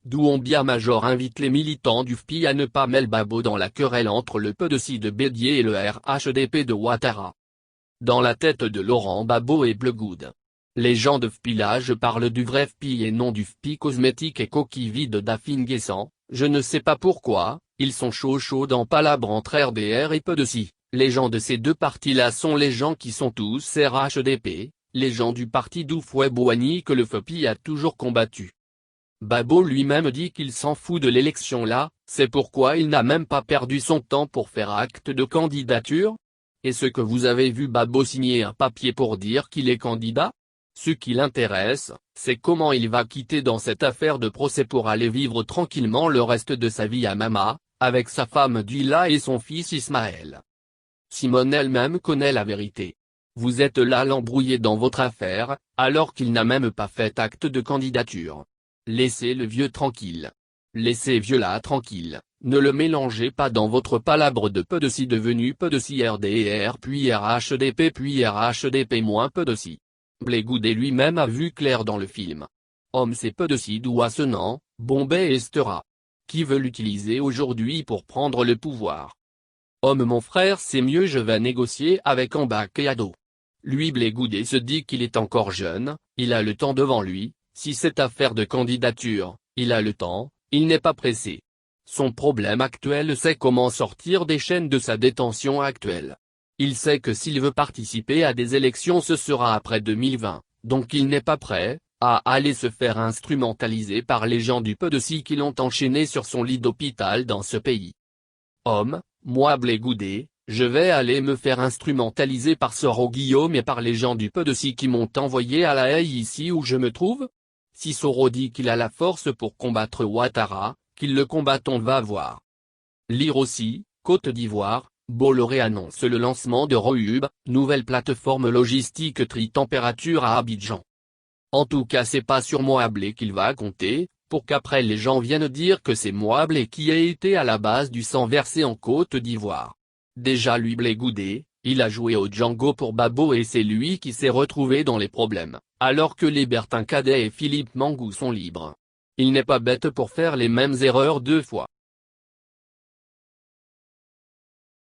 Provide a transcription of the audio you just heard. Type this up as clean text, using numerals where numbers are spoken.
Doumbia Major invite les militants du FPI à ne pas mêler Babo dans la querelle entre le PDC de Bédié et le RHDP de Ouattara. Dans la tête de Laurent Gbagbo et Blegoud. Les gens de FPI parlent du vrai FPI et non du FPI cosmétique et coquille vide d'Afin-Guessant. Je ne sais pas pourquoi, ils sont chauds dans palabre entre RDR et PDC. Les gens de ces deux partis-là sont les gens qui sont tous RHDP, les gens du parti d'Houphouët-Boigny que le FPI a toujours combattu. Gbagbo lui-même dit qu'il s'en fout de l'élection là, c'est pourquoi il n'a même pas perdu son temps pour faire acte de candidature. Est-ce que vous avez vu Gbagbo signer un papier pour dire qu'il est candidat? Ce qui l'intéresse, c'est comment il va quitter dans cette affaire de procès pour aller vivre tranquillement le reste de sa vie à Mama, avec sa femme Dila et son fils Ismaël. Simone elle-même connaît la vérité. Vous êtes là l'embrouiller dans votre affaire, alors qu'il n'a même pas fait acte de candidature. Laissez le vieux tranquille. Laissez vieux là tranquille, ne le mélangez pas dans votre palabre de PDC devenu PDC RDR puis RHDP puis RHDP-PDC. Blegoudé lui-même a vu clair dans le film. Homme c'est PDC d'Ouassenan, Bombay et Stera. Qui veut l'utiliser aujourd'hui pour prendre le pouvoir? Homme mon frère c'est mieux je vais négocier avec Ambak et Ado. Lui Blegoudé se dit qu'il est encore jeune, il a le temps devant lui, si cette affaire de candidature, il a le temps, il n'est pas pressé. Son problème actuel c'est comment sortir des chaînes de sa détention actuelle. Il sait que s'il veut participer à des élections ce sera après 2020, donc il n'est pas prêt à aller se faire instrumentaliser par les gens du PDC qui l'ont enchaîné sur son lit d'hôpital dans ce pays. Homme, moi Blegoudé, je vais aller me faire instrumentaliser par Soro Guillaume et par les gens du PDC qui m'ont envoyé à La Haye ici où je me trouve? Si Soro dit qu'il a la force pour combattre Ouattara, qu'il le combatte on va voir. Lire aussi, Côte d'Ivoire, Bolloré annonce le lancement de Rohub, nouvelle plateforme logistique tri-température à Abidjan. En tout cas c'est pas sur Moablé qu'il va compter, pour qu'après les gens viennent dire que c'est Moablé qui a été à la base du sang versé en Côte d'Ivoire. Déjà lui Blegoudé, il a joué au Django pour Gbagbo et c'est lui qui s'est retrouvé dans les problèmes, alors que les Bertin Cadet et Philippe Mangou sont libres. Il n'est pas bête pour faire les mêmes erreurs deux fois.